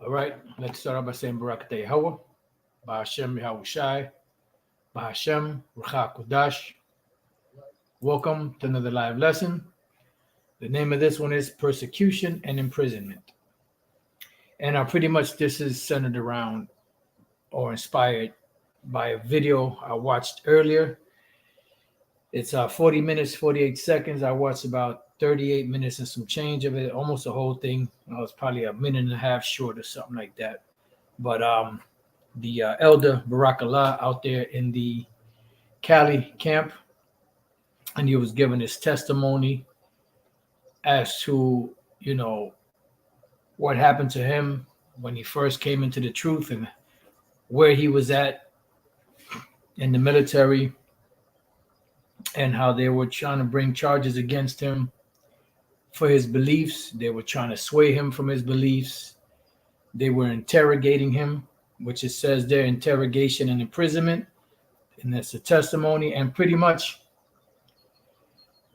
All right, let's start off by saying Barak Hawa, Bahashem Yahushai, Bahashem Rucha Kodash. Welcome to another live lesson. The name of this one is Persecution and Imprisonment. And pretty much this is centered around or inspired by a video I watched earlier. It's 40 minutes, 48 seconds. I watched about 38 minutes and some change of it, almost the whole thing. I was probably a minute and a half short or something like that. But the elder Barak Allah out there in the Cali camp, and he was giving his testimony as to, what happened to him when he first came into the truth and where he was at in the military and how they were trying to bring charges against him for his beliefs. They were trying to sway him from his beliefs. They were interrogating him, which it says there, interrogation and imprisonment. And that's a testimony. And pretty much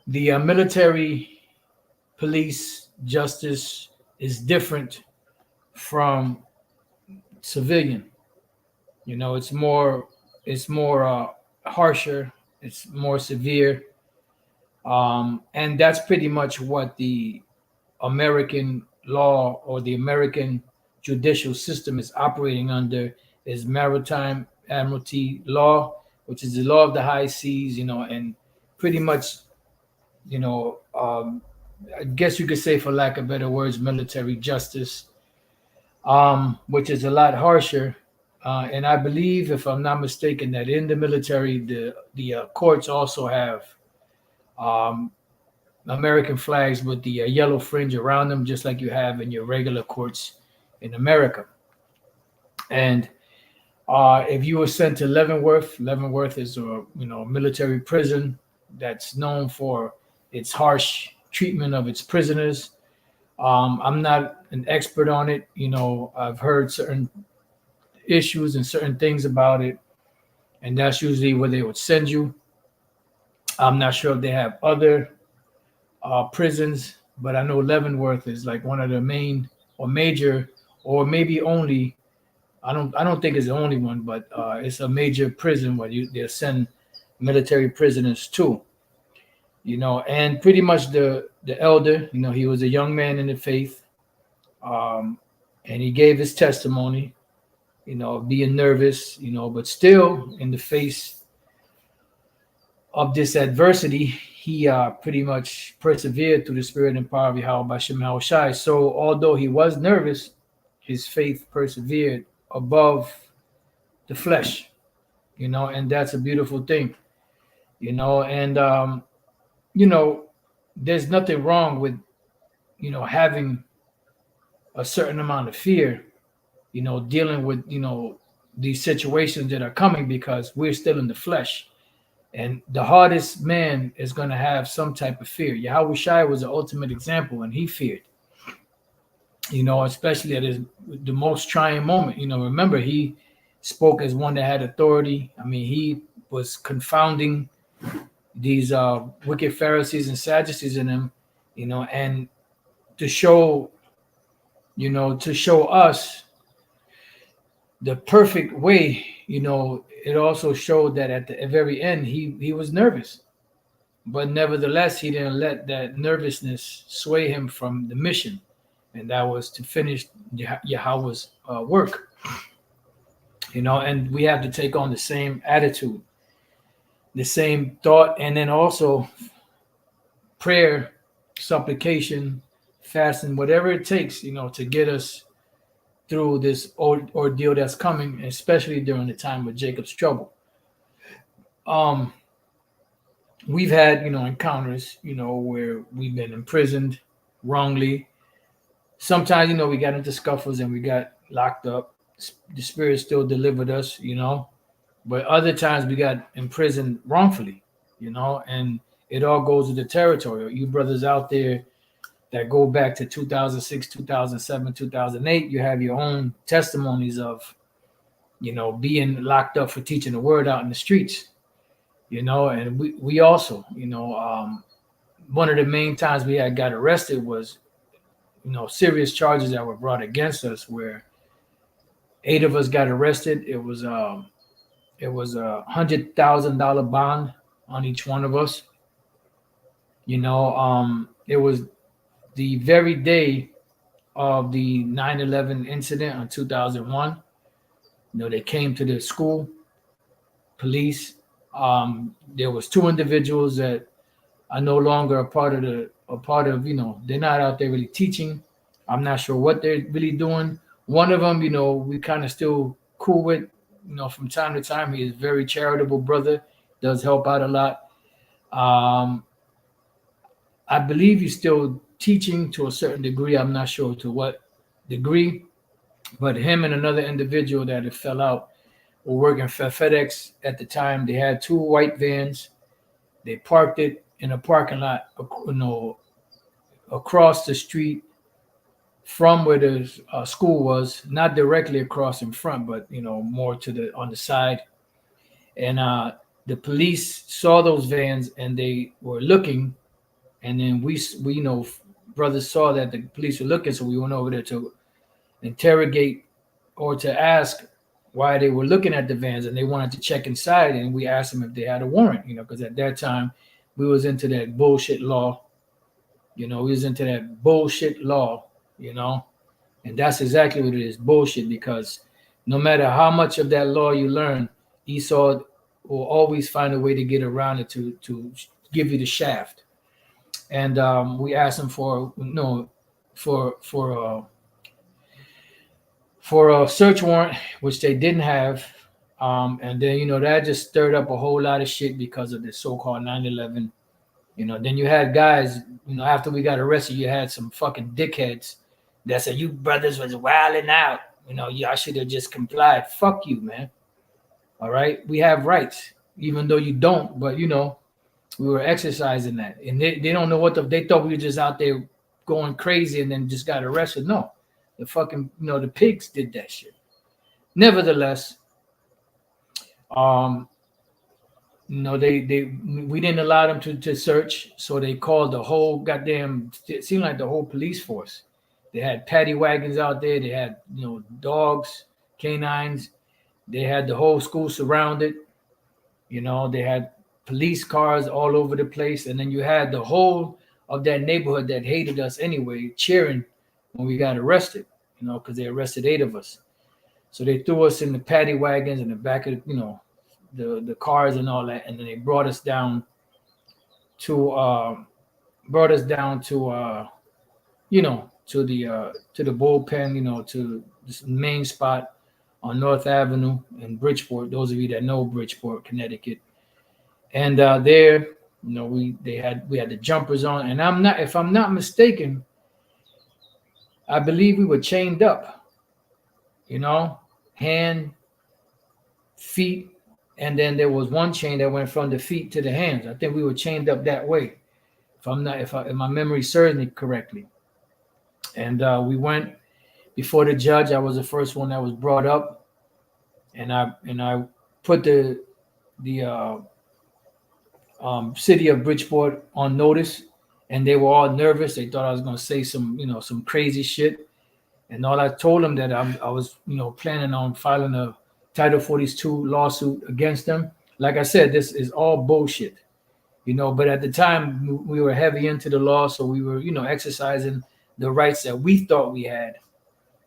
the military police justice is different from civilian. It's more harsher. It's more severe. And that's pretty much what the American law or the American judicial system is operating under, is maritime admiralty law, which is the law of the high seas, and pretty much, I guess you could say, for lack of better words, military justice, which is a lot harsher. And I believe, if I'm not mistaken, that in the military, the courts also have American flags with the yellow fringe around them, just like you have in your regular courts in America. And if you were sent to Leavenworth is a military prison that's known for its harsh treatment of its prisoners. I'm not an expert on it. I've heard certain issues and certain things about it, and that's usually where they would send you. I'm not sure if they have other prisons, but I know Leavenworth is like one of the main or major, or maybe only. I don't think it's the only one, but it's a major prison where they'll send military prisoners to. And pretty much the elder, he was a young man in the faith, and he gave his testimony, being nervous, but still in the face of this adversity, he pretty much persevered through the spirit and power of Yahweh Bashem Yahushai. So although he was nervous, his faith persevered above the flesh, and that's a beautiful thing, and there's nothing wrong with, having a certain amount of fear, dealing with, these situations that are coming, because we're still in the flesh. And the hardest man is going to have some type of fear. Yahweh Shai was the ultimate example, and he feared, especially at the most trying moment. Remember, he spoke as one that had authority. I mean, he was confounding these wicked Pharisees and Sadducees in him, and to show us the perfect way, it also showed that at the very end, he was nervous, but nevertheless, he didn't let that nervousness sway him from the mission, and that was to finish Yahweh's work, and we have to take on the same attitude, the same thought, and then also prayer, supplication, fasting, whatever it takes, to get us through this ordeal that's coming, especially during the time of Jacob's trouble. We've had, encounters, where we've been imprisoned wrongly. Sometimes, we got into scuffles and we got locked up. The Spirit still delivered us, but other times we got imprisoned wrongfully, and it all goes with the territory. You brothers out there that go back to 2006, 2007, 2008, you have your own testimonies of, being locked up for teaching the word out in the streets, and we also, one of the main times we had got arrested was, serious charges that were brought against us where 8 of us got arrested. It was $100,000 bond on each one of us. It was the very day of the 9/11 incident in 2001. They came to the school, police. There was two individuals that are no longer a part of. They're not out there really teaching. I'm not sure what they're really doing. One of them, we kind of still cool with. From time to time, he is a very charitable brother, does help out a lot. Um, I believe he's still teaching to a certain degree. I'm not sure to what degree, but him and another individual that had fell out were working for FedEx at the time. They had two white vans. They parked it in a parking lot, across the street from where the school was, not directly across in front, but more to the on the side. And the police saw those vans and they were looking, and then we brothers saw that the police were looking, so we went over there to interrogate or to ask why they were looking at the vans, and they wanted to check inside, and we asked them if they had a warrant, because at that time we was into that bullshit law. We was into that bullshit law, and that's exactly what it is, bullshit, because no matter how much of that law you learn, Esau will always find a way to get around it to give you the shaft. And we asked them for for a search warrant, which they didn't have. And then, that just stirred up a whole lot of shit because of the so-called 9/11. Then you had guys, after we got arrested, you had some fucking dickheads that said, you brothers was wilding out. Y'all should have just complied. Fuck you, man. All right? We have rights, even though you don't, but, we were exercising that. And they don't know they thought we were just out there going crazy and then just got arrested. No. The fucking, the pigs did that shit. Nevertheless, we didn't allow them to search, so they called the whole goddamn. It seemed like the whole police force. They had paddy wagons out there. They had dogs, canines. They had the whole school surrounded. They had police cars all over the place, and then you had the whole of that neighborhood that hated us anyway cheering when we got arrested. Because they arrested 8 of us. So they threw us in the paddy wagons in the back of the cars and all that, and then they brought us down to to the bullpen, to this main spot on North Avenue in Bridgeport. Those of you that know Bridgeport, Connecticut, and there, we had the jumpers on, and if I'm not mistaken, I believe we were chained up, hand, feet, and then there was one chain that went from the feet to the hands. I think we were chained up that way, if my memory serves me correctly. And we went before the judge. I was the first one that was brought up, and I put the city of Bridgeport on notice, and they were all nervous. They thought I was going to say some crazy shit, and all I told them that I was planning on filing a Title 42 lawsuit against them. Like I said, this is all bullshit, But at the time, we were heavy into the law, so we were exercising the rights that we thought we had,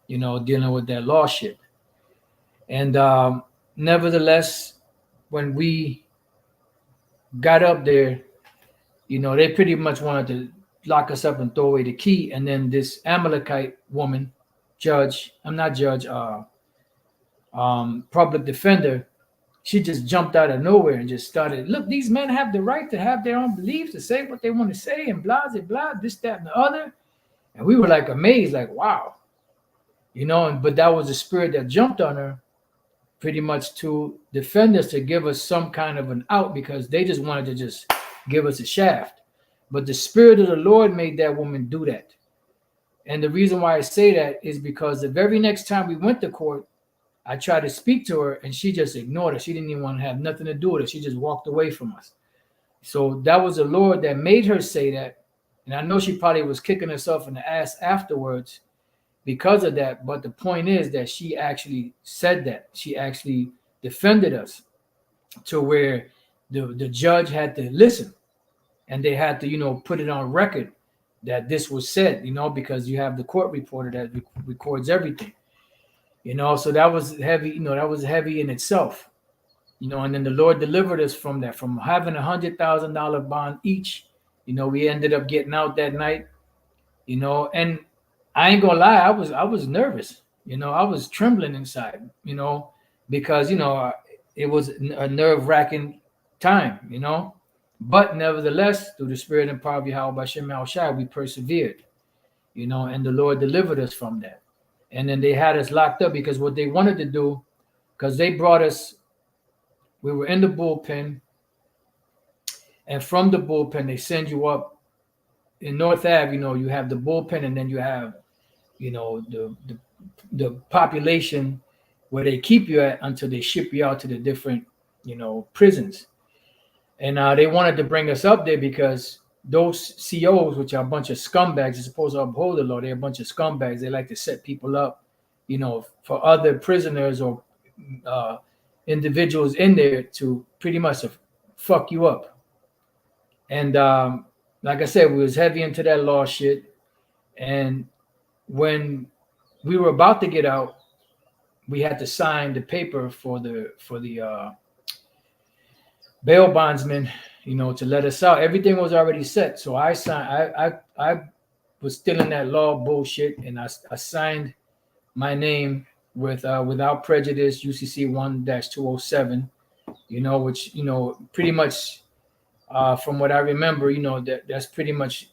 dealing with that law shit. And nevertheless, when we got up there, they pretty much wanted to lock us up and throw away the key. And then this Amalekite woman, public defender, she just jumped out of nowhere and just started, look, these men have the right to have their own beliefs, to say what they want to say, and blah, blah, blah, this, that, and the other. And we were like amazed, like, wow. But that was the spirit that jumped on her, pretty much to defend us, to give us some kind of an out, because they just wanted to just give us a shaft. But the spirit of the Lord made that woman do that. And the reason why I say that is because the very next time we went to court, I tried to speak to her and she just ignored us. She didn't even want to have nothing to do with it. She just walked away from us. So that was the Lord that made her say that. And I know she probably was kicking herself in the ass afterwards, because of that. But the point is that she actually said that. She actually defended us to where the judge had to listen, and they had to, put it on record that this was said, because you have the court reporter that records everything, so that was heavy, that was heavy in itself, and then the Lord delivered us from that, from having $100,000 bond each. We ended up getting out that night, and I ain't gonna lie, I was nervous, I was trembling inside, because it was a nerve-wracking time, but nevertheless, through the spirit and power of Yahweh Bashem Al Shai, we persevered, and the Lord delivered us from that. And then they had us locked up because what they wanted to do, because they brought us, we were in the bullpen, and from the bullpen, they send you up in North Ave, you have the bullpen, and then you have, the population where they keep you at until they ship you out to the different, prisons. And they wanted to bring us up there because those COs, which are a bunch of scumbags, are supposed to uphold the law. They're a bunch of scumbags. They like to set people up, for other prisoners or individuals in there to pretty much fuck you up. And like I said, we was heavy into that law shit. And when we were about to get out, we had to sign the paper for the bail bondsman, to let us out. Everything was already set. So I signed. I was still in that law bullshit, and I signed my name with without prejudice, UCC 1-207. Which pretty much, from what I remember, that's pretty much,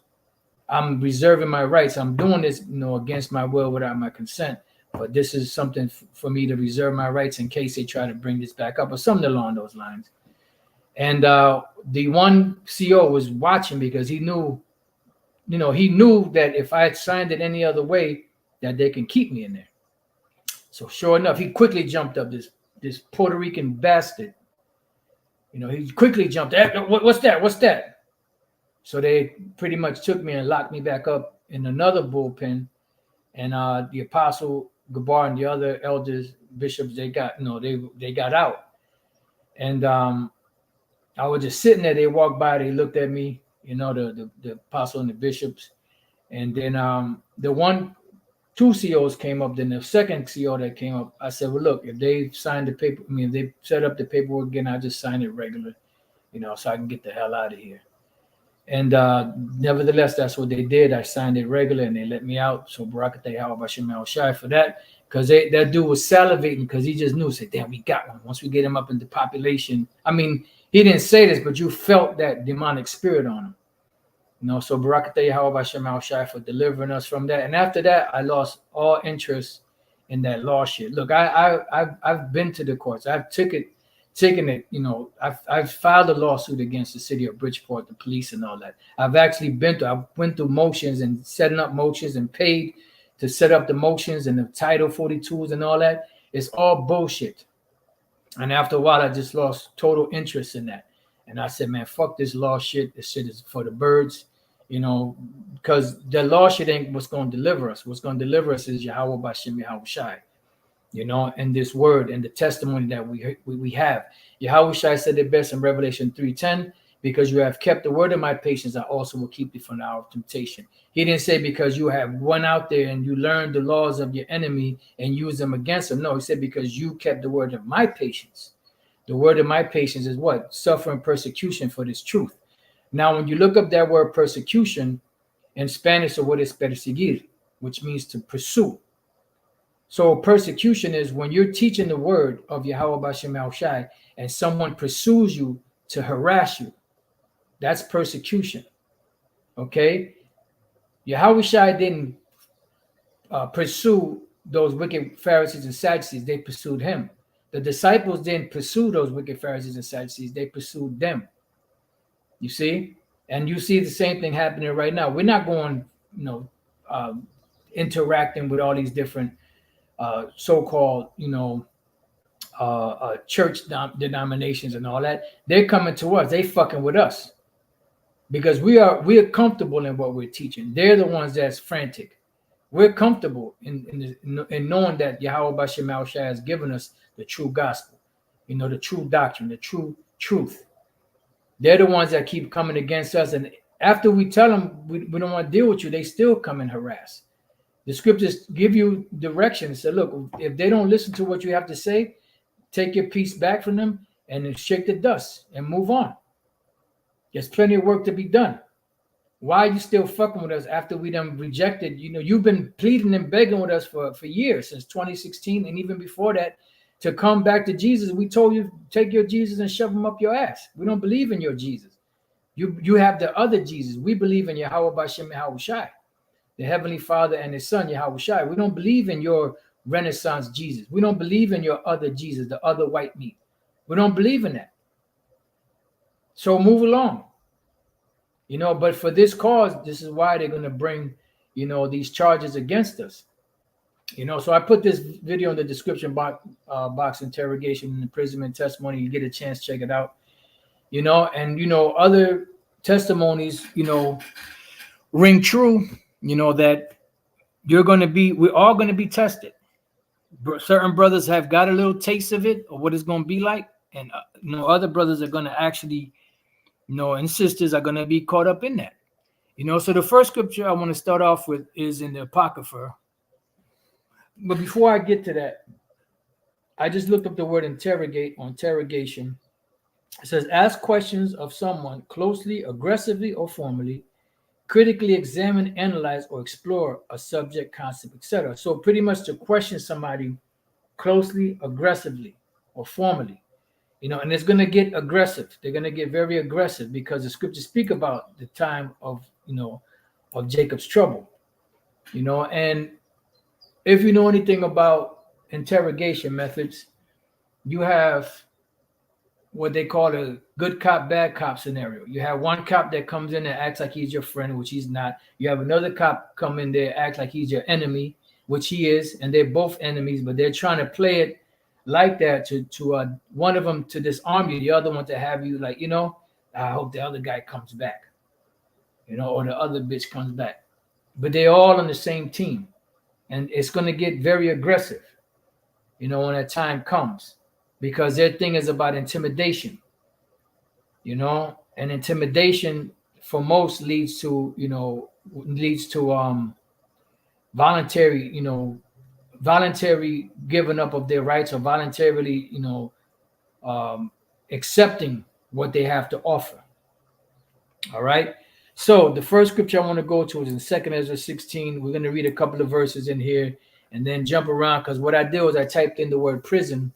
I'm reserving my rights. I'm doing this, against my will, without my consent. But this is something for me to reserve my rights in case they try to bring this back up or something along those lines. And the one CO was watching because he knew that if I had signed it any other way, that they can keep me in there. So sure enough, he quickly jumped up, this Puerto Rican bastard. He quickly jumped. What's that? What's that? So they pretty much took me and locked me back up in another bullpen. And the Apostle Gabar and the other elders, bishops, they got they got out. And I was just sitting there. They walked by. They looked at me. The apostle and the bishops. And then two COs came up. Then the second CO that came up, I said, well, look, if they signed the paper, if they set up the paperwork again, I just sign it regular, so I can get the hell out of here. And nevertheless, that's what they did. I signed it regular, and they let me out. So Barakatah Yahweh Bashem Al Shai for that, because that dude was salivating because he just knew. Said, damn, we got one. Once we get him up in the population, I mean, he didn't say this, but you felt that demonic spirit on him. So Barakatah Yahweh Bashem Al Shai for delivering us from that. And after that, I lost all interest in that law shit. Look, I've been to the courts. I've taken it, I've filed a lawsuit against the city of Bridgeport, the police and all that. I went through motions and setting up motions and paid to set up the motions and the Title 42s and all that. It's all bullshit. And after a while, I just lost total interest in that. And I said, man, fuck this law shit. This shit is for the birds, because the law shit ain't what's going to deliver us. What's going to deliver us is Yahweh Bashem Yahweh Shai. And this word and the testimony that we have. Yahweh Shai said it best in Revelation 3:10, because you have kept the word of my patience, I also will keep you from the hour of temptation. He didn't say because you have went out there and you learned the laws of your enemy and used them against him. No, he said because you kept the word of my patience. The word of my patience is what? Suffering persecution for this truth. Now, when you look up that word persecution in Spanish, the word is perseguir, which means to pursue. So persecution is when you're teaching the word of Yahweh Bashem Al Shai and someone pursues you to harass you. That's persecution. Okay? Yahweh Shai didn't pursue those wicked Pharisees and Sadducees. They pursued him. The disciples didn't pursue those wicked Pharisees and Sadducees. They pursued them. You see? And you see the same thing happening right now. We're not going, interacting with all these different so-called, church denominations and all that. They're coming to us. They fucking with us because we are comfortable in what we're teaching. They're the ones that's frantic. We're comfortable in knowing that Yahweh Bashem Shai has given us the true gospel, the true doctrine, the true truth. They're the ones that keep coming against us. And after we tell them we don't want to deal with you, they still come and harass. The scriptures give you direction. Say, look, if they don't listen to what you have to say, take your peace back from them and then shake the dust and move on. There's plenty of work to be done. Why are you still fucking with us after we done rejected? You've been pleading and begging with us for years, since 2016, and even before that, to come back to Jesus. We told you, take your Jesus and shove him up your ass. We don't believe in your Jesus. You have the other Jesus. We believe in Yahweh Bashem Yahweh Shai, the Heavenly Father and His Son, Yahweh Shai. We don't believe in your Renaissance Jesus. We don't believe in your other Jesus, the other white meat. We don't believe in that. So move along. But for this cause, this is why they're going to bring, these charges against us. So I put this video in the description box, interrogation, imprisonment, testimony. You get a chance, check it out. And other testimonies, ring true, that we're all going to be tested. Certain brothers have got a little taste of it, or what it's going to be like. And, other brothers are going to actually, and sisters are going to be caught up in that. So the first scripture I want to start off with is in the Apocrypha. But before I get to that, I just looked up the word interrogate or interrogation. It says, ask questions of someone closely, aggressively, or formally, critically examine, analyze, or explore a subject, concept, etc. So pretty much to question somebody closely, aggressively, or formally. And it's going to get aggressive. They're going to get very aggressive because the scriptures speak about the time of Jacob's trouble. And if you know anything about interrogation methods, you have what they call a good cop, bad cop scenario. You have one cop that comes in and acts like he's your friend, which he's not. You have another cop come in there, act like he's your enemy, which he is, and they're both enemies, but they're trying to play it like that to one of them to disarm you, the other one to have you like, I hope the other guy comes back, or the other bitch comes back. But they're all on the same team, and it's going to get very aggressive, when that time comes, because their thing is about intimidation, and intimidation for most leads to voluntary giving up of their rights, or voluntarily, accepting what they have to offer. All right. So the first scripture I want to go to is in 2 Ezra 16. We're going to read a couple of verses in here and then jump around, because what I did was I typed in the word prison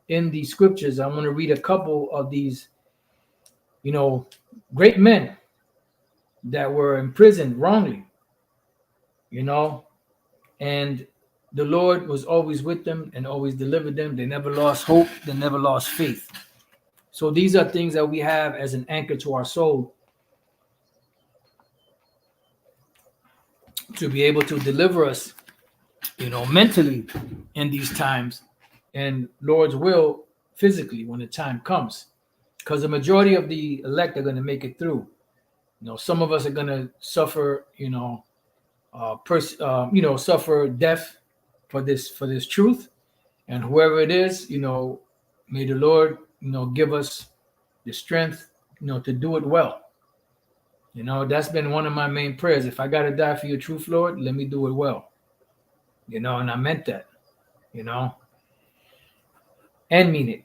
in these scriptures. I want to read a couple of these, great men that were imprisoned wrongly, and the Lord was always with them and always delivered them. They never lost hope. They never lost faith. So these are things that we have as an anchor to our soul to be able to deliver us, mentally in these times, and Lord's will physically when the time comes. Because the majority of the elect are going to make it through. Some of us are going to suffer, suffer death for this truth, and whoever it is, may the Lord, give us the strength, to do it well. That's been one of my main prayers. If I got to die for your truth, Lord, let me do it well. And I meant that, and mean it.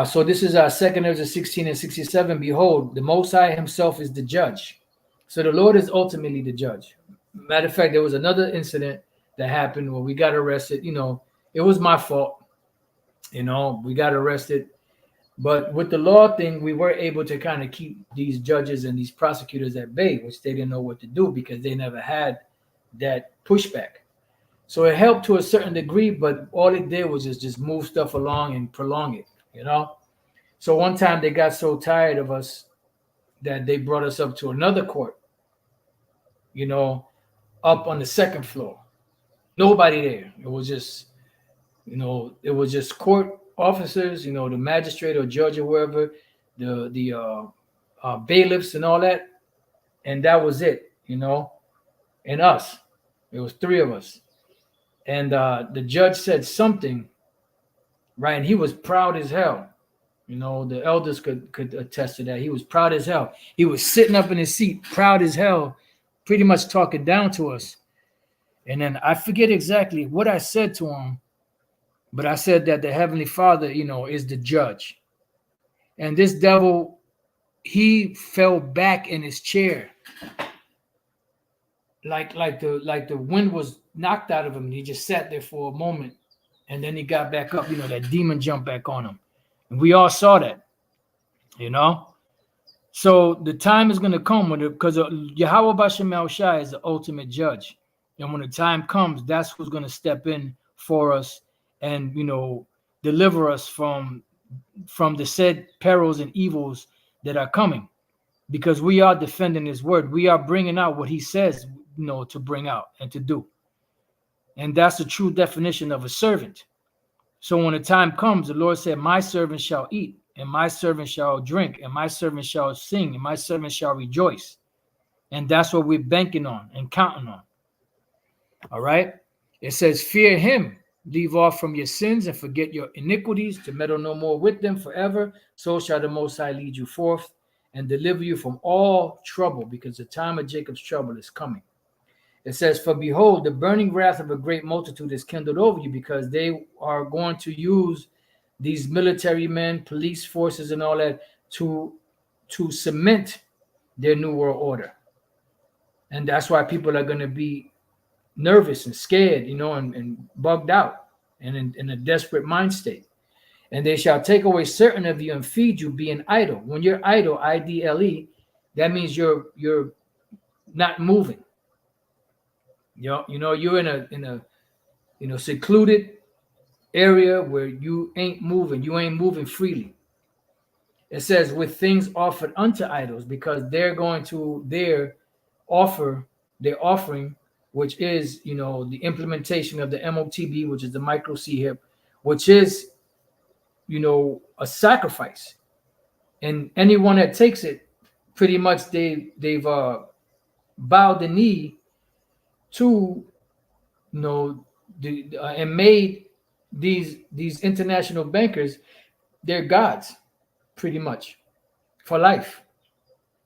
So this is 2 Ezra 16 and 67. Behold, the Most High himself is the judge. So the Lord is ultimately the judge. Matter of fact, there was another incident that happened where we got arrested. It was my fault. We got arrested. But with the law thing, we were able to kind of keep these judges and these prosecutors at bay, which they didn't know what to do because they never had that pushback. So it helped to a certain degree, but all it did was just move stuff along and prolong it, So one time they got so tired of us that they brought us up to another court, up on the second floor. Nobody there. It was just court officers, the magistrate or judge or wherever, the bailiffs and all that. And that was it, and us. It was three of us. And the judge said something, right? And he was proud as hell. You know, the elders could attest to that. He was proud as hell. He was sitting up in his seat, proud as hell, pretty much talking down to us. And then I forget exactly what I said to him, but I said that the Heavenly Father, you know, is the judge. And this devil, he fell back in his chair, like the wind was knocked out of him. He just sat there for a moment, and then he got back up. You know, that demon jumped back on him, and we all saw that. You know, so the time is going to come when, because Yahweh Bashem Shai is the ultimate judge, and when the time comes, that's who's going to step in for us, and you know, deliver us from the said perils and evils that are coming, because we are defending His word. We are bringing out what He says, you know, to bring out and to do, and that's the true definition of a servant. So when the time comes, the Lord said, "My servant shall eat, and my servant shall drink, and my servant shall sing, and my servant shall rejoice." And that's what we're banking on and counting on. All right? It says, "Fear Him, leave off from your sins, and forget your iniquities, to meddle no more with them forever. So shall the Most High lead you forth, and deliver you from all trouble, because the time of Jacob's trouble is coming." It says, "For behold, the burning wrath of a great multitude is kindled over you, because they are going to use these military men, police forces, and all that to cement their new world order." And that's why people are going to be nervous and scared, you know, and bugged out, and in a desperate mind state. "And they shall take away certain of you and feed you, being idle." When you're idle, IDLE, that means you're not moving. You know, you're in a secluded area where you ain't moving freely. It says, "with things offered unto idols," because they're going to offer their offering, which is, you know, the implementation of the MOTB, which is the micro C hip, which is, you know, a sacrifice. And anyone that takes it, pretty much they've bowed the knee to, you know, and made these international bankers their gods, pretty much, for life.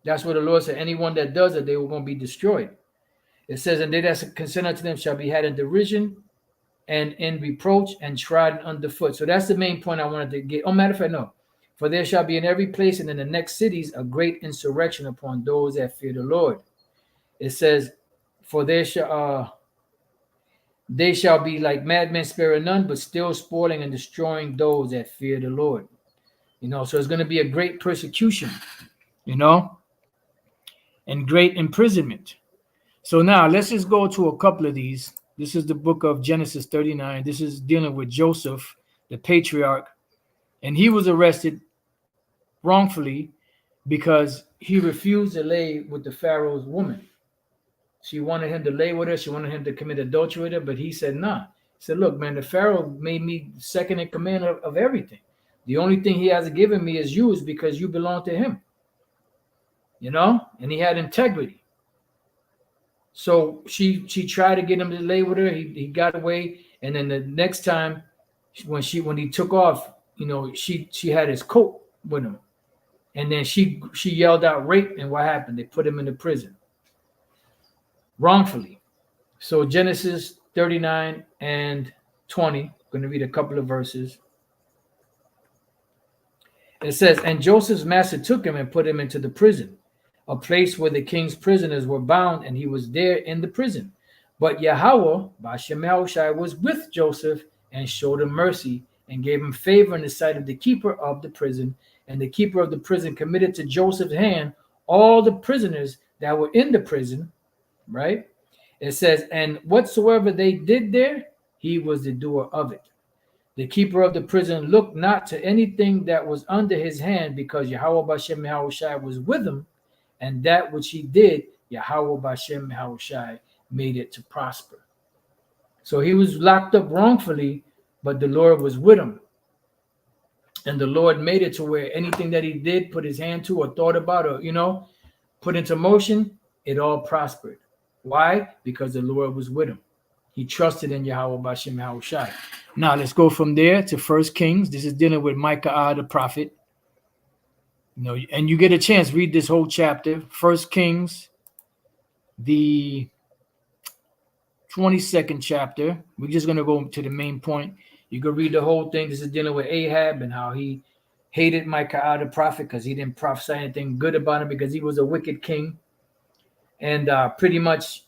That's what the Lord said. Anyone that does it, they were going to be destroyed. It says, "And they that consent unto them shall be had in derision and in reproach and trodden underfoot." So that's the main point I wanted to get. Oh, matter of fact, no. "For there shall be in every place and in the next cities a great insurrection upon those that fear the Lord." It says, "For they shall be like madmen, sparing none, but still spoiling and destroying those that fear the Lord." You know, so it's going to be a great persecution, you know, and great imprisonment. So now let's just go to a couple of these. This is the book of Genesis 39. This is dealing with Joseph, the patriarch, and he was arrested wrongfully because he refused to lay with the Pharaoh's woman. She wanted him to lay with her. She wanted him to commit adultery with her, but he said, "Nah." He said, "Look, man, the Pharaoh made me second in command of everything. The only thing he hasn't given me is you, is because you belong to him." You know, and he had integrity. So she tried to get him to lay with her. He got away, and then the next time when he took off, you know, she had his coat with him, and then she yelled out rape, and what happened? They put him in the prison wrongfully. So Genesis 39 and 20. I'm going to read a couple of verses. It says, "And Joseph's master took him and put him into the prison, a place where the king's prisoners were bound, and he was there in the prison. But Yahweh, Bashem Yahushai, was with Joseph and showed him mercy and gave him favor in the sight of the keeper of the prison. And the keeper of the prison committed to Joseph's hand all the prisoners that were in the prison," right? It says, "and whatsoever they did there, he was the doer of it. The keeper of the prison looked not to anything that was under his hand, because Yahweh Bashem Yahushai was with him, and that which he did, Yahweh Bashem Yahushai made it to prosper." So he was locked up wrongfully, but the Lord was with him. And the Lord made it to where anything that he did, put his hand to, or thought about, or, you know, put into motion, it all prospered. Why? Because the Lord was with him. He trusted in Yahweh Bashem Yahushai. Now let's go from there to First Kings. This is dealing with Micah the prophet. And you get a chance, read this whole chapter. First Kings, the 22nd chapter. We're just going to go to the main point. You can read the whole thing. This is dealing with Ahab and how he hated Micah the prophet because he didn't prophesy anything good about him because he was a wicked king. And pretty much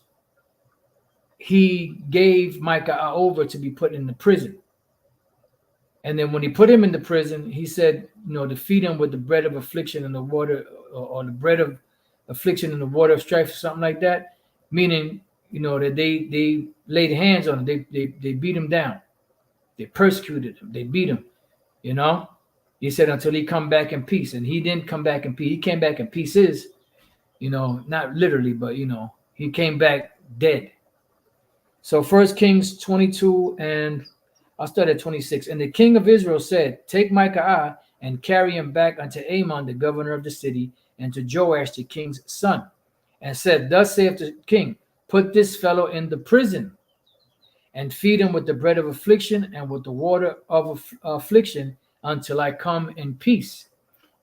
he gave Micah over to be put in the prison. And then when he put him in the prison, he said, to feed him with the bread of affliction and the water, or the bread of affliction and the water of strife, or something like that. Meaning, that they laid hands on him. They beat him down. They persecuted him. They beat him, He said until he come back in peace. And he didn't come back in peace. He came back in pieces, not literally, but, he came back dead. So First Kings 22, and I'll start at 26. And the king of Israel said, take Micah and carry him back unto Amon, the governor of the city, and to Joash, the king's son, and said, thus saith the king, put this fellow in the prison and feed him with the bread of affliction and with the water of affliction until I come in peace.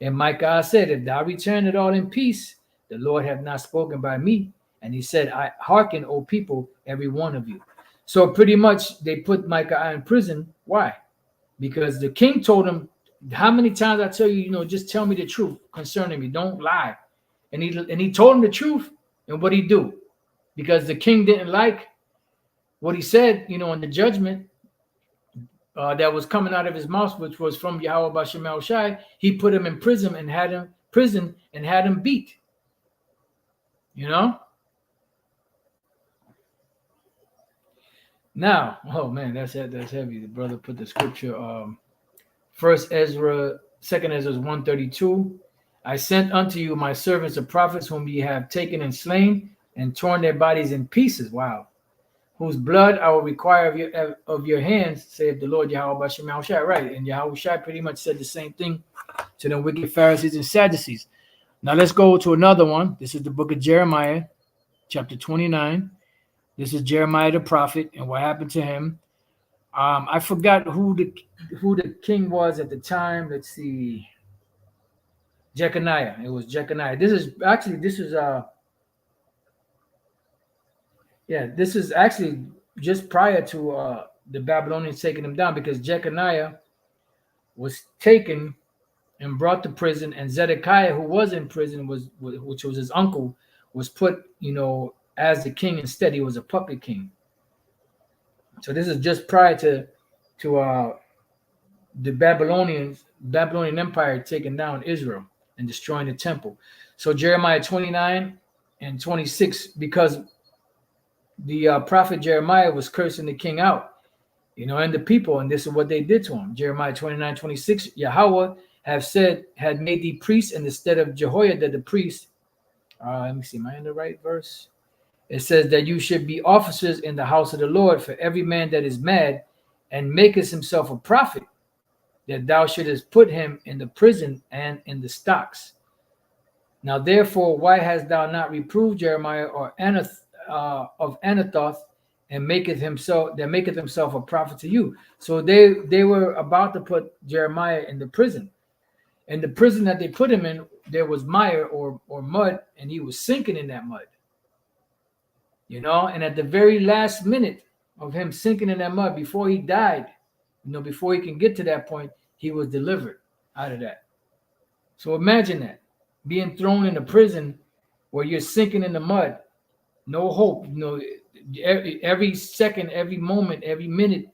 And Micah said, if thou return at all in peace, the Lord hath not spoken by me. And he said, I hearken, O people, every one of you. So pretty much they put Micah in prison. Why? Because the king told him, how many times I tell you, just tell me the truth concerning me. Don't lie. And he told him the truth. And what he do? Because the king didn't like what he said, in the judgment that was coming out of his mouth, which was from Yahweh Bashem Yahushai, he put him in prison and had him beat. Now, oh man, that's heavy. The brother put the scripture, Second Ezra 132. I sent unto you my servants the prophets, whom ye have taken and slain, and torn their bodies in pieces. Wow. Whose blood I will require of your hands, saith the Lord Yahweh Bashem Yahushai. Right. And Yahushai pretty much said the same thing to the wicked Pharisees and Sadducees. Now let's go to another one. This is the book of Jeremiah, chapter 29. This is Jeremiah the prophet, and what happened to him. I forgot who the king was at the time. Let's see. Jeconiah. It was Jeconiah. This is actually just prior to the Babylonians taking him down, because Jeconiah was taken and brought to prison, and Zedekiah, who was in prison, which was his uncle, was put, as the king instead. He was a puppet king. So this is just prior to the Babylonian Empire taking down Israel and destroying the temple. So Jeremiah 29 and 26, because the prophet Jeremiah was cursing the king out, and the people, and this is what they did to him. Jeremiah 29, 26, Yahweh had made thee priest in the stead of Jehoiada the priest. Let me see, am I in the right verse? It says that you should be officers in the house of the Lord for every man that is mad and maketh himself a prophet, that thou shouldest put him in the prison and in the stocks. Now therefore, why hast thou not reproved Jeremiah or of Anathoth, and maketh himself a prophet to you? So they were about to put Jeremiah in the prison. And the prison that they put him in, there was mire or mud, and he was sinking in that mud. And at the very last minute of him sinking in that mud, before he died, before he can get to that point, he was delivered out of that. So imagine that, being thrown in a prison where you're sinking in the mud, no hope. Every second, every moment, every minute,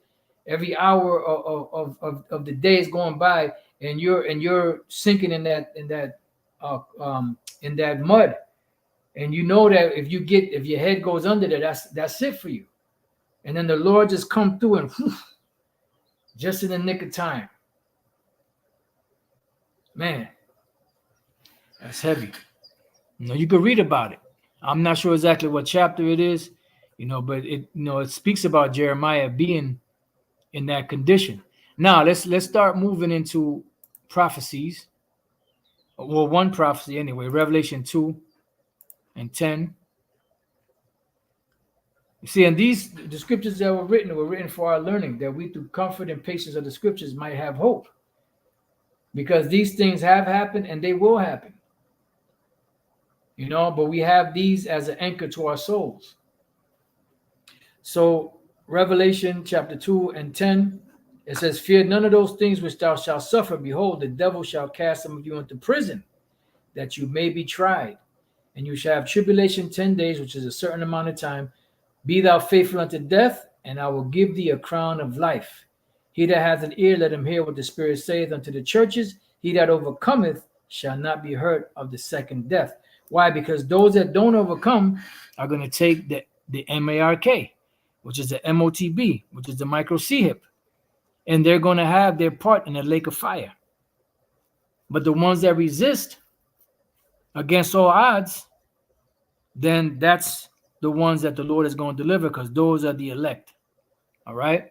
every hour of the day is going by, and you're sinking in that mud. And that if your head goes under there, that's it for you. And then the Lord just come through and just in the nick of time. Man, that's heavy. You can read about it. I'm not sure exactly what chapter it is, but it speaks about Jeremiah being in that condition. Now let's start moving into prophecies. Well, one prophecy anyway, Revelation 2 and 10. You see, and the scriptures that were written for our learning, that we through comfort and patience of the scriptures might have hope. Because these things have happened and they will happen. But we have these as an anchor to our souls. So Revelation chapter 2 and 10, it says, fear none of those things which thou shalt suffer. Behold, the devil shall cast some of you into prison, that you may be tried. And you shall have tribulation 10 days, which is a certain amount of time. Be thou faithful unto death, and I will give thee a crown of life. He that hath an ear, let him hear what the Spirit saith unto the churches. He that overcometh shall not be hurt of the second death. Why? Because those that don't overcome are going to take the MARK, which is the MOTB, which is the micro CHIP, and they're going to have their part in the lake of fire. But the ones that resist against all odds, then that's the ones that the Lord is going to deliver, because those are the elect. All right.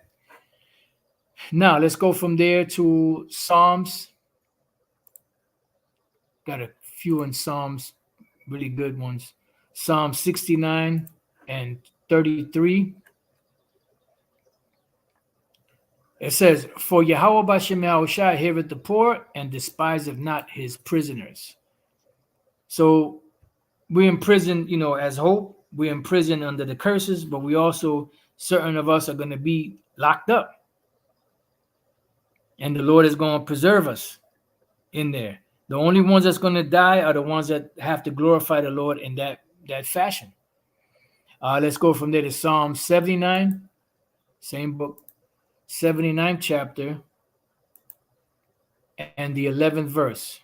Now let's go from there to Psalms. Got a few in Psalms, really good ones. Psalm 69 and 33. It says, for Yahweh Bashem Yahushua heareth the poor and despiseth not his prisoners. So we're in prison, as hope. We're in prison under the curses, but we also, certain of us are going to be locked up. And the Lord is going to preserve us in there. The only ones that's going to die are the ones that have to glorify the Lord in that fashion. Let's go from there to Psalm 79, same book, 79th chapter, and the 11th verse.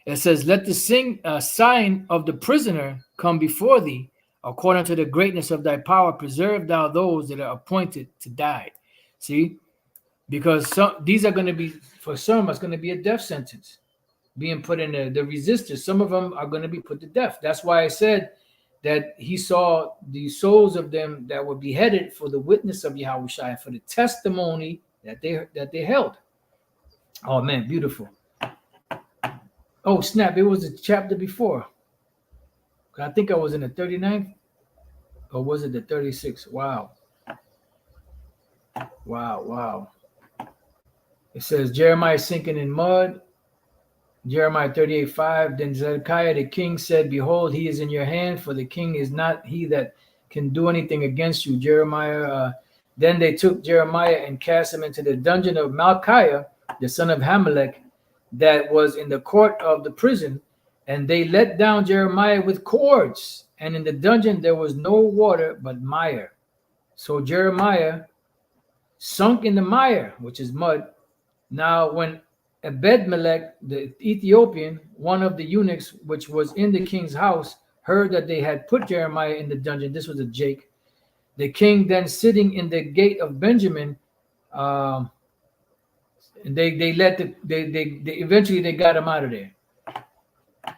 It says, let the sign of the prisoner come before thee, according to the greatness of thy power, preserve thou those that are appointed to die. See? Because these are going to be, for some, it's going to be a death sentence, being put in the resistors. Some of them are going to be put to death. That's why I said that he saw the souls of them that were beheaded for the witness of Yahushua, for the testimony that they held. Oh man, beautiful. Oh snap, it was a chapter before. I think I was in the 39th, or was it the 36th? Wow. It says Jeremiah sinking in mud. Jeremiah 38:5. Then Zedekiah the king said, behold, he is in your hand, for the king is not he that can do anything against you. Then they took Jeremiah and cast him into the dungeon of Malchiah, the son of Hamelech, that was in the court of the prison. And they let down Jeremiah with cords. And in the dungeon there was no water but mire. So Jeremiah sunk in the mire, which is mud. Now when Ebed-melech, the Ethiopian, one of the eunuchs which was in the king's house, heard that they had put Jeremiah in the dungeon. This was a Jake. The king then sitting in the gate of Benjamin, and they eventually they got him out of there.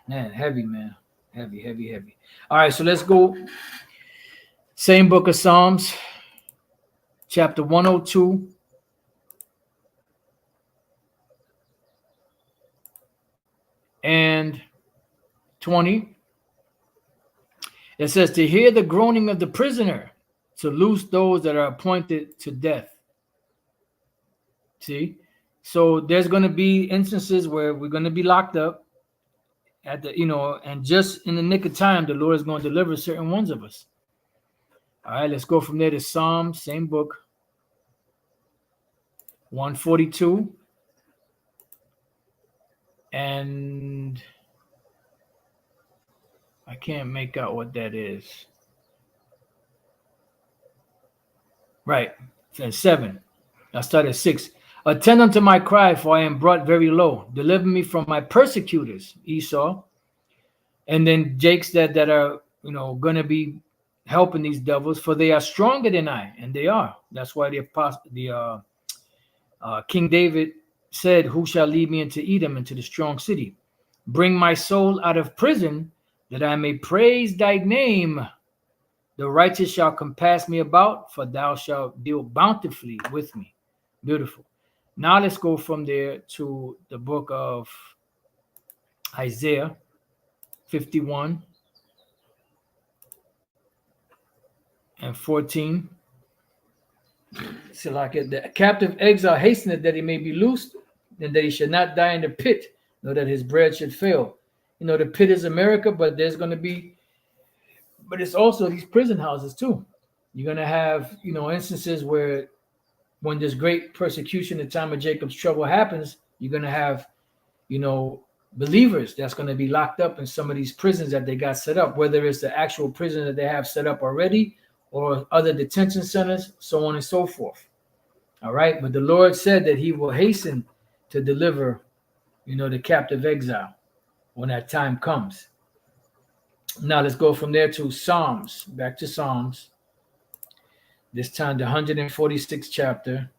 Man, heavy, man. Heavy. All right, so let's go. Same book of Psalms, chapter 102. And 20. It says, to hear the groaning of the prisoner, to loose those that are appointed to death. See? So there's going to be instances where we're going to be locked up at the, and just in the nick of time, the Lord is going to deliver certain ones of us. All right, let's go from there to Psalm, same book, 142. And I can't make out what that is. Right, it says 7. I start at 6. Attend unto my cry, for I am brought very low. Deliver me from my persecutors, Esau. And then Jake's that are, going to be helping these devils, for they are stronger than I, and they are. That's why King David said, who shall lead me into Edom, into the strong city? Bring my soul out of prison, that I may praise thy name. The righteous shall compass me about, for thou shalt deal bountifully with me. Beautiful. Now let's go from there to the book of Isaiah 51. and 14. So like the captive exile hasteneth that he may be loosed, and that he should not die in the pit, nor that his bread should fail. The pit is America, but there's going to be, but it's also these prison houses too. You're going to have, instances where when this great persecution, the time of Jacob's trouble happens, you're going to have, believers that's going to be locked up in some of these prisons that they got set up, whether it's the actual prison that they have set up already or other detention centers, so on and so forth. All right. But the Lord said that he will hasten to deliver, the captive exile when that time comes. Now let's go from there to Psalms, back to Psalms. This time the 146th chapter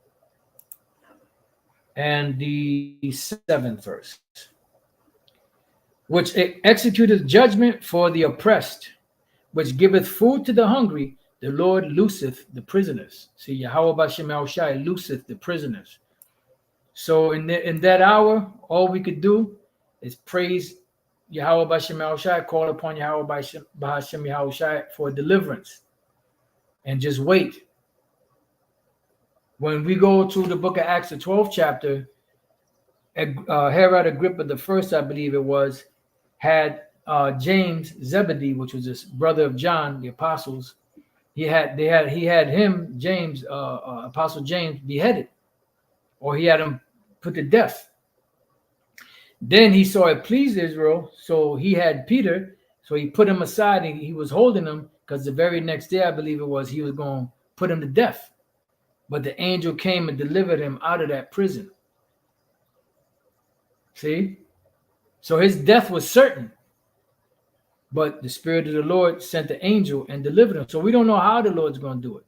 and the 7th verse. Which executeth judgment for the oppressed, which giveth food to the hungry, the Lord looseth the prisoners. See, Yahweh Bashem Yahushai looseth the prisoners. So in that hour, all we could do is praise Yahweh Bashem Yahushai, call upon Yahweh Bashem Yahushai for deliverance, and just wait. When we go to the book of Acts, the 12th chapter, Herod Agrippa the first, I believe it was, had James Zebedee, which was this brother of John, the apostles. He had him, James, Apostle James, beheaded, or he had him put to death. Then he saw it pleased Israel, so he had Peter, so he put him aside and he was holding him because the very next day, I believe it was, he was going to put him to death. But the angel came and delivered him out of that prison. See? So his death was certain. But the Spirit of the Lord sent the angel and delivered him. So we don't know how the Lord's going to do it.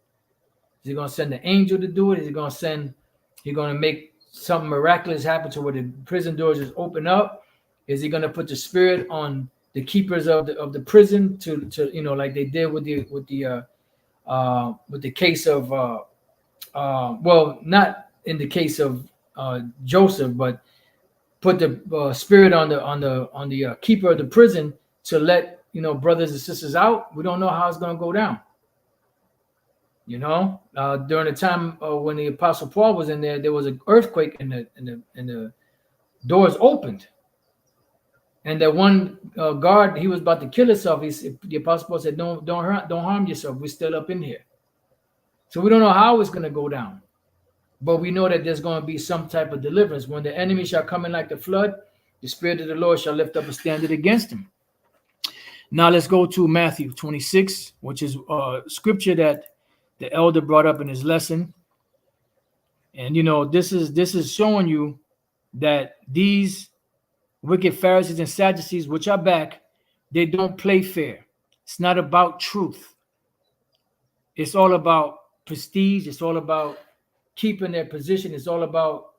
Is he going to send the angel to do it? Is he going to make something miraculous happen to where the prison doors just open up? Is he going to put the Spirit on the keepers of the prison to like they did with the case of well, not in the case of Joseph, but put the Spirit on the keeper of the prison to let brothers and sisters out? We don't know how it's going to go down. During the time when the Apostle Paul was in there was an earthquake and the doors opened, and that one guard, he was about to kill himself. The Apostle Paul said, "Don't harm yourself. We're still up in here." So we don't know how it's going to go down, but we know that there's going to be some type of deliverance. When the enemy shall come in like the flood, the Spirit of the Lord shall lift up a standard against him. Now let's go to Matthew 26, which is scripture that the elder brought up in his lesson. And this is showing you that these wicked Pharisees and Sadducees, which are back, they don't play fair. It's not about truth. It's all about prestige. It's all about keeping their position. It's all about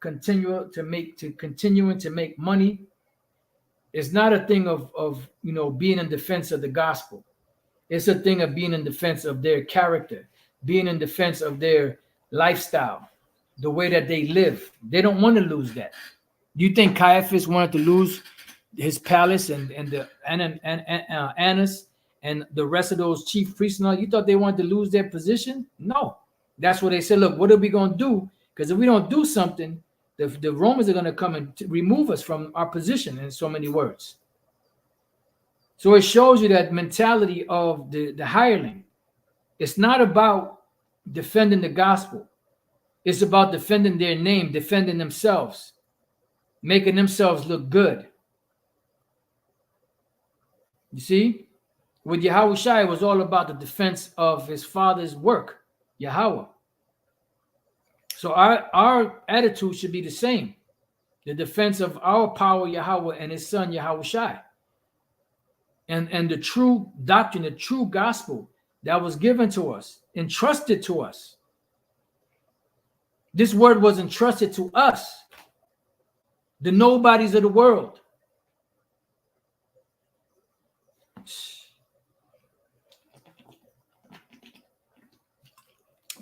continuing to make money. It's not a thing of being in defense of the gospel. It's a thing of being in defense of their character, being in defense of their lifestyle, the way that they live. They don't want to lose that. Do you think Caiaphas wanted to lose his palace and Annas and the rest of those chief priests? You thought they wanted to lose their position? No. That's what they said. Look, what are we going to do? Because if we don't do something, the Romans are going to come and remove us from our position, in so many words. So it shows you that mentality of the hireling. It's not about defending the gospel. It's about defending their name, defending themselves, making themselves look good. You see? With Yahushua, it was all about the defense of his father's work, Yahweh. So our attitude should be the same. The defense of our power, Yahweh, and his son, Yahushua. And the true doctrine, the true gospel that was given to us, entrusted to us. This word was entrusted to us, the nobodies of the world.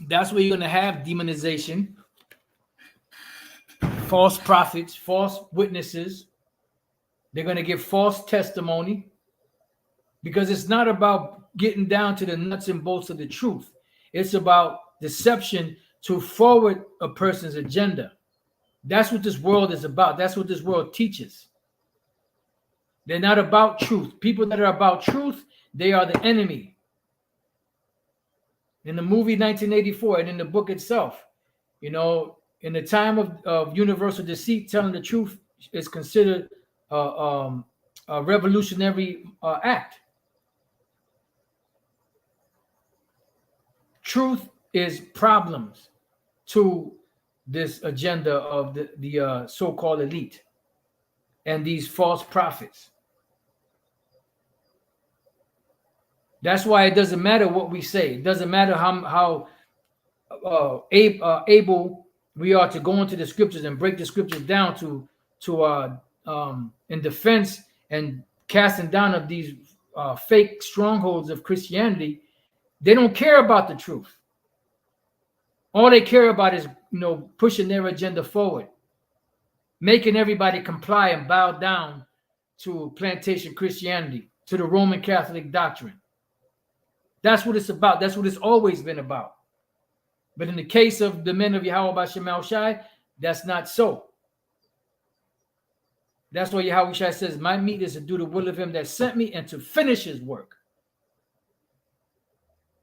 That's where you're going to have demonization, false prophets, false witnesses. They're going to give false testimony, because it's not about getting down to the nuts and bolts of the truth. It's about deception to forward a person's agenda. That's what this world is about. That's what this world teaches. They're not about truth. People that are about truth, they are the enemy. In the movie 1984 and in the book itself, in the time of universal deceit, telling the truth is considered a revolutionary act. Truth is problems to this agenda of the so-called elite and these false prophets. That's why it doesn't matter what we say. It doesn't matter how able we are to go into the scriptures and break the scriptures down to in defense and casting down of these fake strongholds of Christianity. They don't care about the truth. All they care about is pushing their agenda forward, making everybody comply and bow down to plantation Christianity, to the Roman Catholic doctrine. That's what it's about. That's what it's always been about. But in the case of the men of Yahweh B'Shem Shai, that's not so. That's why Yahweh Shai says, my meat is to do the will of him that sent me and to finish his work.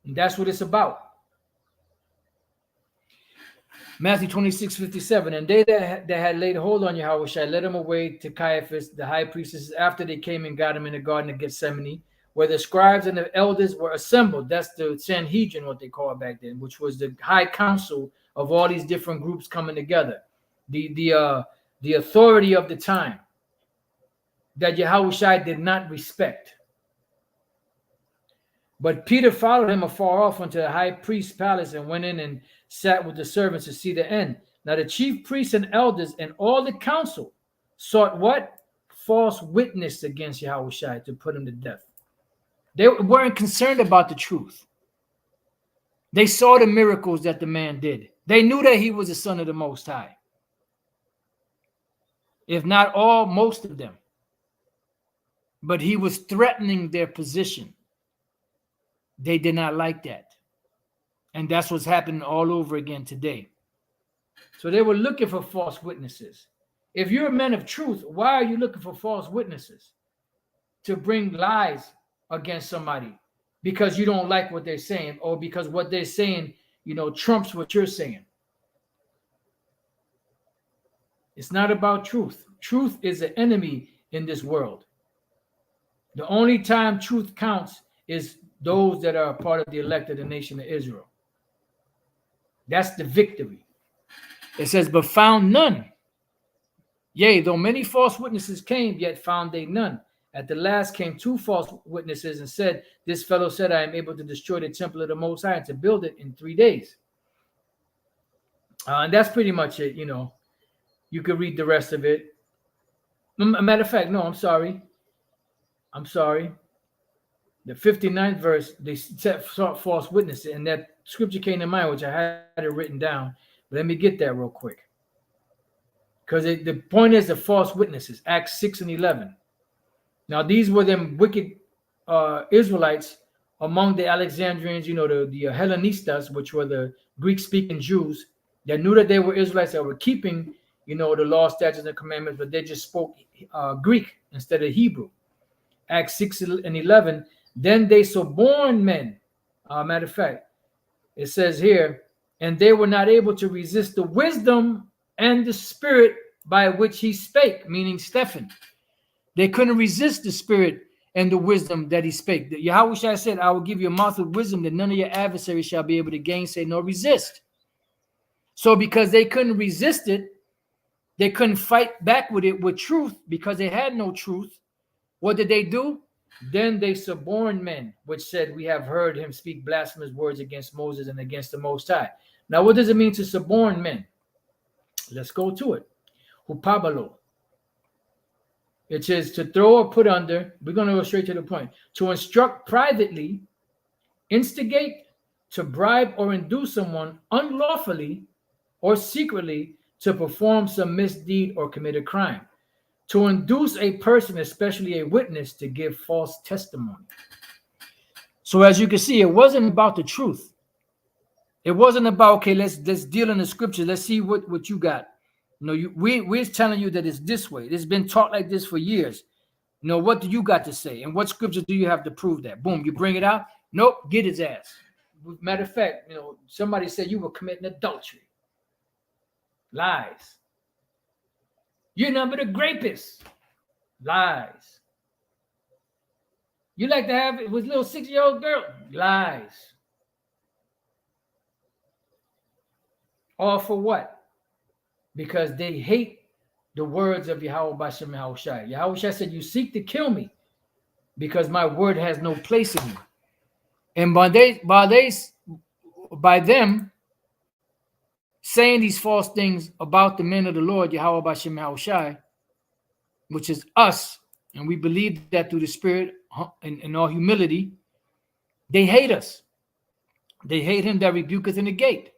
And that's what it's about. Matthew 26:57. And they that had laid hold on Yahweh Shai led him away to Caiaphas, the high priestess, after they came and got him in the garden of Gethsemane, where the scribes and the elders were assembled. That's the Sanhedrin, what they called back then, which was the high council of all these different groups coming together. The authority of the time that Yahweh Shai did not respect. But Peter followed him afar off unto the high priest's palace and went in and sat with the servants to see the end. Now the chief priests and elders and all the council sought what? False witness against Yahweh Shai to put him to death. They weren't concerned about the truth. They saw the miracles that the man did. They knew that he was the Son of the Most High. If not all, most of them. But he was threatening their position. They did not like that. And that's what's happening all over again today. So they were looking for false witnesses. If you're a man of truth, why are you looking for false witnesses? To bring lies against somebody because you don't like what they're saying, or because what they're saying, trumps what you're saying. It's not about truth. Truth is an enemy in this world. The only time truth counts is those that are a part of the elect of the nation of Israel. That's the victory. It says, but found none. Yea, though many false witnesses came, yet found they none. At the last came two false witnesses and said, this fellow said, I am able to destroy the temple of the Most High and to build it in 3 days. And that's pretty much it. You could read the rest of it. Matter of fact, no, I'm sorry. The 59th verse, they sought false witnesses, and that scripture came to mind, which I had it written down. But let me get that real quick. Because the point is the false witnesses, Acts 6:11. Now, these were them wicked Israelites among the Alexandrians, the Hellenistas, which were the Greek-speaking Jews that knew that they were Israelites that were keeping, the law, statutes, and commandments, but they just spoke Greek instead of Hebrew. Acts 6:11. Then they suborned men. Matter of fact, it says here, and they were not able to resist the wisdom and the spirit by which he spake, meaning Stephen. They couldn't resist the spirit and the wisdom that he spake. Yahweh Shai said, I will give you a mouth of wisdom that none of your adversaries shall be able to gainsay nor resist. So because they couldn't resist it, they couldn't fight back with it with truth because they had no truth. What did they do? Then they suborned men, which said, we have heard him speak blasphemous words against Moses and against the Most High. Now, what does it mean to suborn men? Let's go to it. Hupabalo. It says to throw or put under. We're going to go straight to the point. To instruct privately, instigate, to bribe or induce someone unlawfully or secretly to perform some misdeed or commit a crime. To induce a person, especially a witness, to give false testimony. So as you can see, it wasn't about the truth. It wasn't about, okay, let's deal in the scripture. Let's see what you got. We're telling you that it's this way. It's been taught like this for years. What do you got to say? And what scripture do you have to prove that? Boom, you bring it out. Nope, get his ass. Matter of fact, somebody said you were committing adultery. Lies. You're nothing but a rapist. Lies. You like to have it with little 6-year-old girl? Lies. All for what? Because they hate the words of Yahweh Bashem Yahushai. Yahushai said, you seek to kill me because my word has no place in you. And by them saying these false things about the men of the Lord, Yahweh Bashem Yahushai, which is us, and we believe that through the Spirit in all humility, they hate us. They hate him that rebuketh in the gate.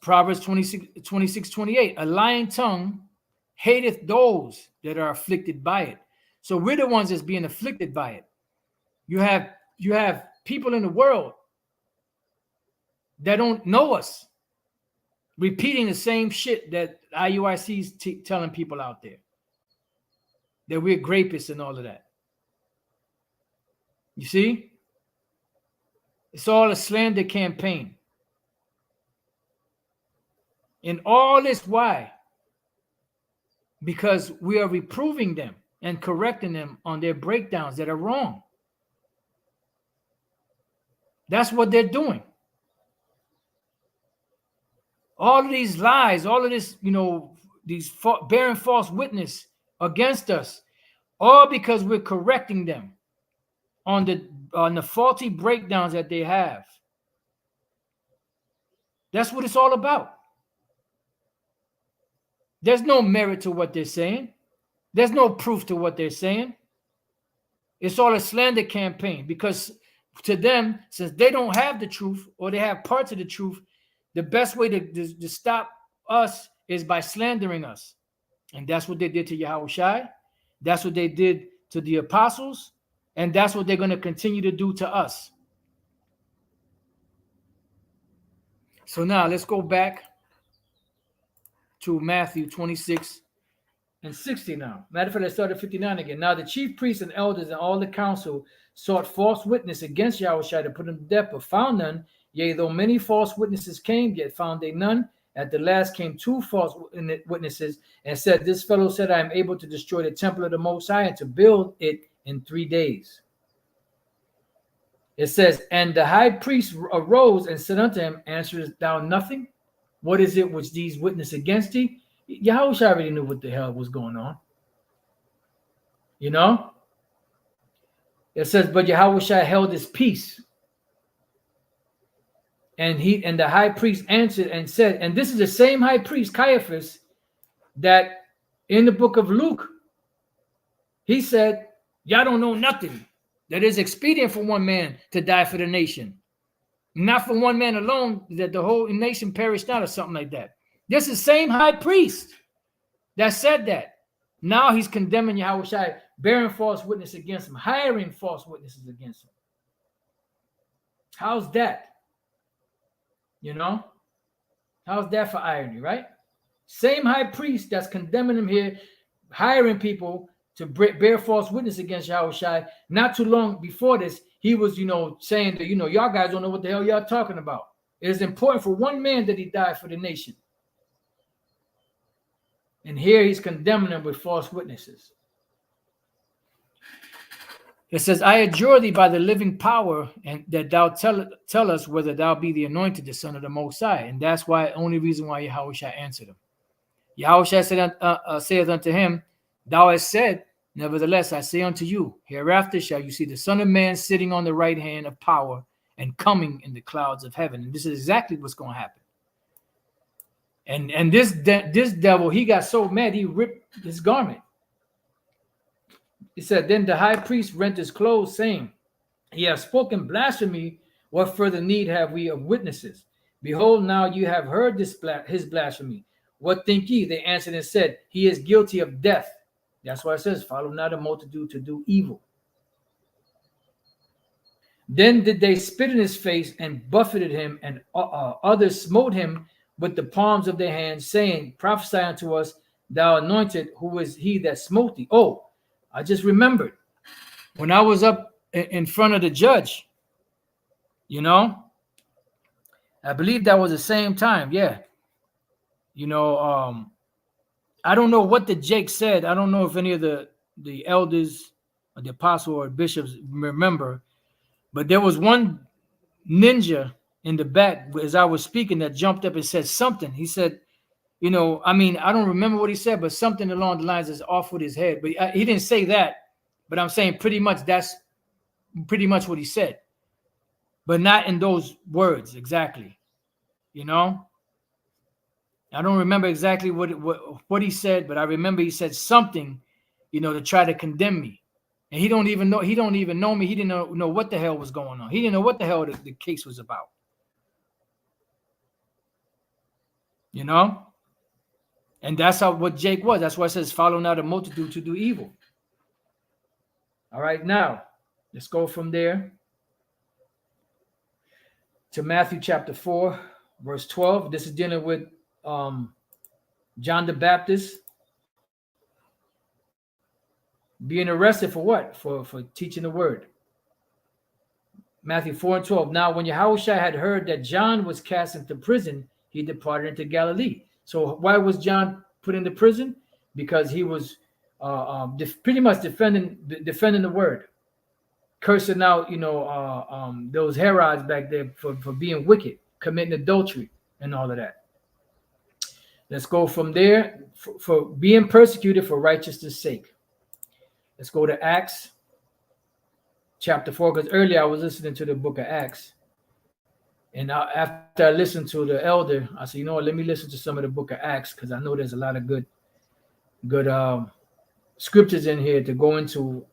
Proverbs 26:28. A lying tongue hateth those that are afflicted by it. So we're the ones that's being afflicted by it. You have people in the world that don't know us repeating the same shit that IUIC is telling people out there, that we're grapists and all of that. You see? It's all a slander campaign. And all this, why? Because we are reproving them and correcting them on their breakdowns that are wrong. That's what they're doing. All of these lies, all of this, these bearing false witness against us, all because we're correcting them on the faulty breakdowns that they have. That's what it's all about. There's no merit to what they're saying. There's no proof to what they're saying. It's all a slander campaign because to them, since they don't have the truth or they have parts of the truth, the best way to stop us is by slandering us. And that's what they did to Yahushai. That's what they did to the apostles. And that's what they're going to continue to do to us. So now let's go back to Matthew 26:60 now. Matter of fact, let's start at 59 again. Now the chief priests and elders and all the council sought false witness against Yahushua to put him to death, but found none. Yea, though many false witnesses came, yet found they none. At the last came 2 false witnesses and said, this fellow said, I am able to destroy the temple of the Most High and to build it in 3 days. It says, and the high priest arose and said unto him, answerest thou nothing? What is it which these witness against thee? Yahushua already knew what the hell was going on. It says, but Yahushua held his peace. And the high priest answered and said, and this is the same high priest, Caiaphas, that in the book of Luke, he said, y'all don't know nothing. That is expedient for one man to die for the nation. Not for one man alone, that the whole nation perished not or something like that. This is the same high priest that said that. Now he's condemning Yahushua, bearing false witness against him, hiring false witnesses against him. How's that? How's that for irony, right? Same high priest that's condemning him here, hiring people to bear false witness against Yahushua. Not too long before this, he was, saying that, y'all guys don't know what the hell y'all talking about. It is important for one man that he died for the nation. And here he's condemning them with false witnesses. It says, I adjure thee by the living power, and that thou tell us whether thou be the anointed, the Son of the Most High. And that's why, only reason why Yahushua answered him. Yahushua saith unto him, thou hast said, nevertheless, I say unto you, hereafter shall you see the Son of Man sitting on the right hand of power and coming in the clouds of heaven. And this is exactly what's going to happen. And this devil, he got so mad, he ripped his garment. He said, then the high priest rent his clothes, saying, he has spoken blasphemy. What further need have we of witnesses? Behold, now you have heard his blasphemy. What think ye? They answered and said, he is guilty of death. That's why it says, follow not a multitude to do evil. Then did they spit in his face and buffeted him, and others smote him with the palms of their hands, saying, Prophesy unto us, thou anointed, who is he that smote thee? Oh, I just remembered when I was up in front of the judge, you know, I believe that was the same time. Yeah. You know, I don't know what the Jake said. I don't know if any of the elders or the apostle or bishops remember, but there was one ninja in the back as I was speaking that jumped up and said something. He said, you know, I mean, I don't remember what he said, but something along the lines is off with his head. But he didn't say that. But I'm saying pretty much that's pretty much what he said, but not in those words exactly. You know, I don't remember exactly what he said, but I remember he said something, you know, to try to condemn me. And he don't even know. He don't even know me. He didn't know what the hell was going on. He didn't know what the hell the case was about. You know, and that's how what Jake was. That's why it says, "Follow not a multitude to do evil." All right, now let's go from there to Matthew chapter 4, verse 12. This is dealing with John the Baptist being arrested for what? For teaching the word. Matthew 4 and 12. Now, when Yahushua had heard that John was cast into prison, he departed into Galilee. So why was John put into prison? Because he was pretty much defending the word, cursing out, you know, those Herods back there for being wicked, committing adultery, and all of that. Let's go from there for being persecuted for righteousness' sake. Let's go to Acts chapter 4, because earlier I was listening to the book of Acts. And after I listened to the elder, I said, you know what, let me listen to some of the book of Acts, because I know there's a lot of good scriptures in here to go into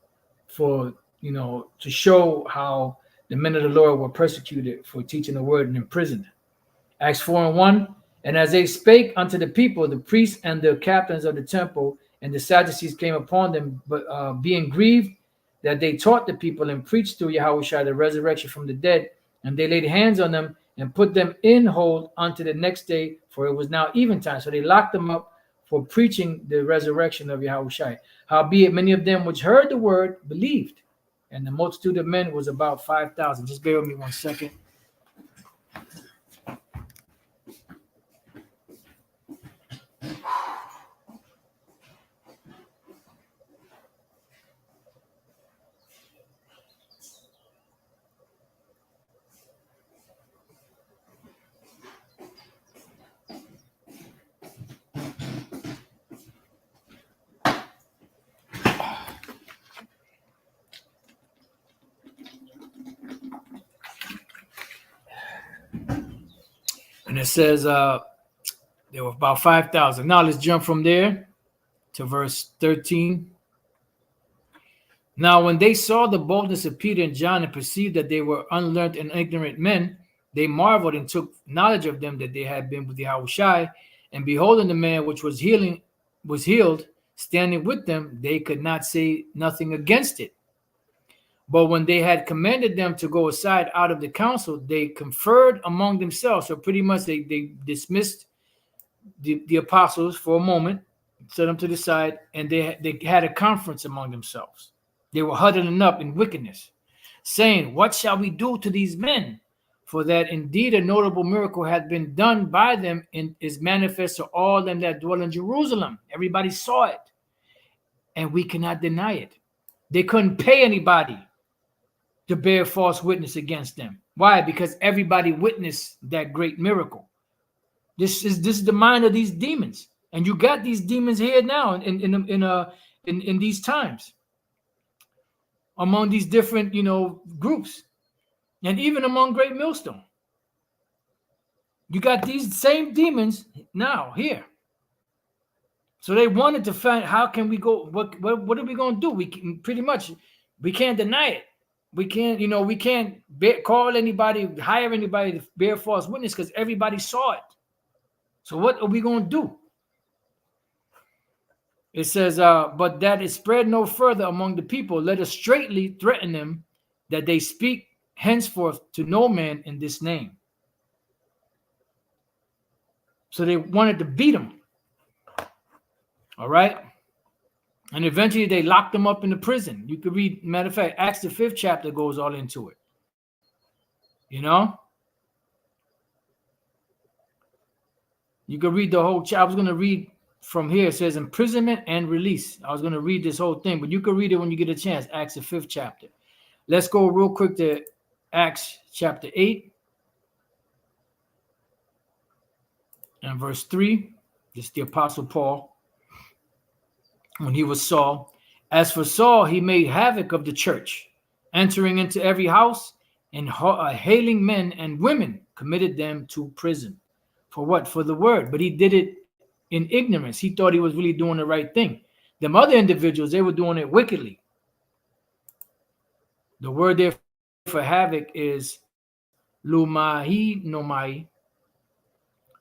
for, you know, to show how the men of the Lord were persecuted for teaching the word and imprisoned. Acts 4 and 1. And as they spake unto the people, the priests and the captains of the temple and the Sadducees came upon them, but being grieved that they taught the people and preached through Yahushua the resurrection from the dead. And they laid hands on them and put them in hold unto the next day, for it was now eventide. So they locked them up for preaching the resurrection of Yahushua. Howbeit many of them which heard the word believed, and the multitude of men was about 5,000. Just bear with me 1 second. And it says there were about 5,000. Now let's jump from there to verse 13. Now when they saw the boldness of Peter and John and perceived that they were unlearned and ignorant men, they marveled and took knowledge of them that they had been with Yahushua. And beholding the man which was healed, standing with them, they could not say nothing against it. But when they had commanded them to go aside out of the council, they conferred among themselves. So pretty much they dismissed the apostles for a moment, set them to the side, and they had a conference among themselves. They were huddling up in wickedness, saying, what shall we do to these men? For that indeed a notable miracle had been done by them and is manifest to all them that dwell in Jerusalem. Everybody saw it, and we cannot deny it. They couldn't pay anybody to bear false witness against them. Why? Because everybody witnessed that great miracle. This is the mind of these demons, and you got these demons here now in these times, among these different, you know, groups, and even among Great Millstone. You got these same demons now here. So they wanted to find, how can we go? What are we going to do? We can, pretty much, we can't deny it. We can't, you know, we can't call anybody, hire anybody to bear false witness because everybody saw it. So what are we going to do? It says, but that it spread no further among the people, let us straightly threaten them that they speak henceforth to no man in this name. So they wanted to beat him. All right. And eventually they locked him up in the prison. You could read, matter of fact, Acts the 5th chapter goes all into it. You know? You could read the whole chapter. I was going to read from here. It says imprisonment and release. I was going to read this whole thing, but you could read it when you get a chance. Acts the 5th chapter. Let's go real quick to Acts chapter 8 and verse 3. This is the Apostle Paul when he was Saul. As for Saul, he made havoc of the church, entering into every house and hailing men and women, committed them to prison. For what? For the word. But he did it in ignorance. He thought he was really doing the right thing. Them other individuals, they were doing it wickedly. The word there for havoc is lumahi nomai,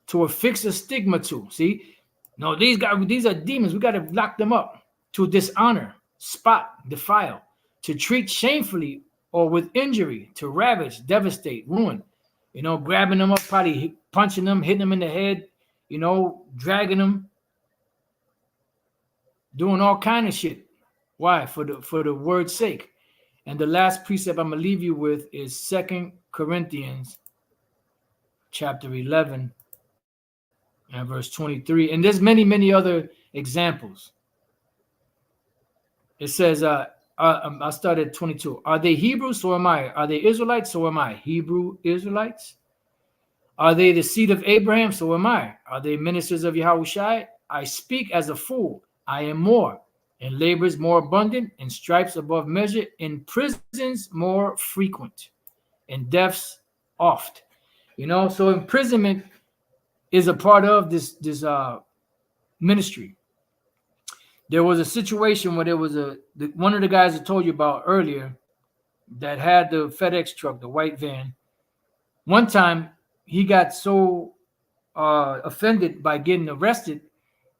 to affix a stigma to. See? No, these guys, these are demons. We got to lock them up. To dishonor, spot, defile, to treat shamefully or with injury, to ravage, devastate, ruin. You know, grabbing them up, probably punching them, hitting them in the head, you know, dragging them, doing all kind of shit. Why? For the word's sake. And the last precept I'm gonna leave you with is 2 Corinthians chapter 11 and verse 23. And there's many, many other examples. It says, I started at 22. Are they Hebrews? So am I. Are they Israelites? So am I. Hebrew Israelites? Are they the seed of Abraham? So am I. Are they ministers of Yahushua? I speak as a fool. I am more. In labors more abundant, in stripes above measure, in prisons more frequent, in deaths oft. You know, so imprisonment is a part of this ministry. There was a situation where there was one of the guys I told you about earlier that had the FedEx truck, the white van. One time he got so offended by getting arrested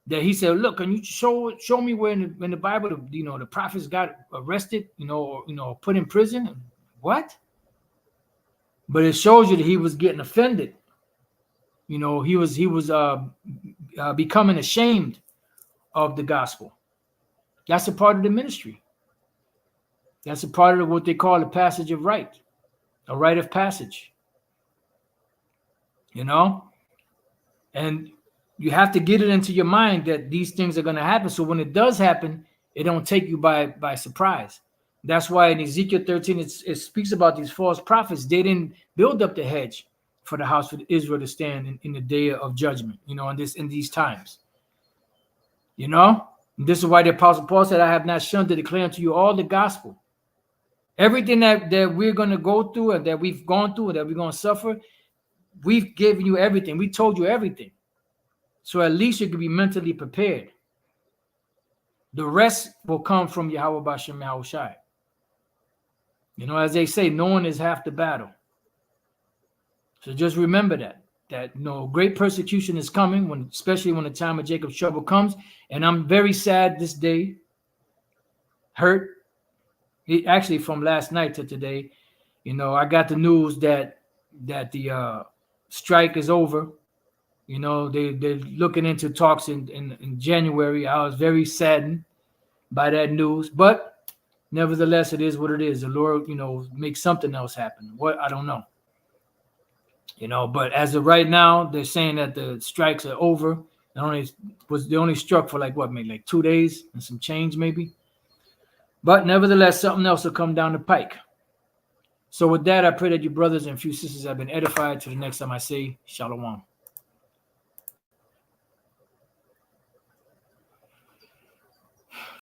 that he said, "Look, can you show me where in the Bible, the prophets got arrested, or put in prison?" What? But it shows you that he was getting offended. He was becoming ashamed of the gospel. That's a part of the ministry. That's a part of what they call the passage of right, a rite of passage. And you have to get it into your mind that these things are going to happen. So when it does happen, it don't take you by surprise. That's why in Ezekiel 13, it speaks about these false prophets. They didn't build up the hedge for the house of Israel to stand in the day of judgment, in these times. This is why the Apostle Paul said, I have not shunned to declare unto you all the gospel. Everything that we're going to go through and that we've gone through and that we're going to suffer, we've given you everything. We told you everything. So at least you can be mentally prepared. The rest will come from Yahweh Bashem Yahushai. As they say, knowing is half the battle. So just remember that great persecution is coming, especially when the time of Jacob's trouble comes. And I'm very sad this day, hurt. Actually, from last night to today, I got the news that the strike is over. They're looking into talks in January. I was very saddened by that news, but nevertheless, it is what it is. The Lord, makes something else happen. What? I don't know. But as of right now, they're saying that the strikes are over. They only struck for maybe 2 days and some change maybe. But nevertheless, something else will come down the pike. So with that, I pray that you brothers and few sisters have been edified. To the next time I say, Shalom.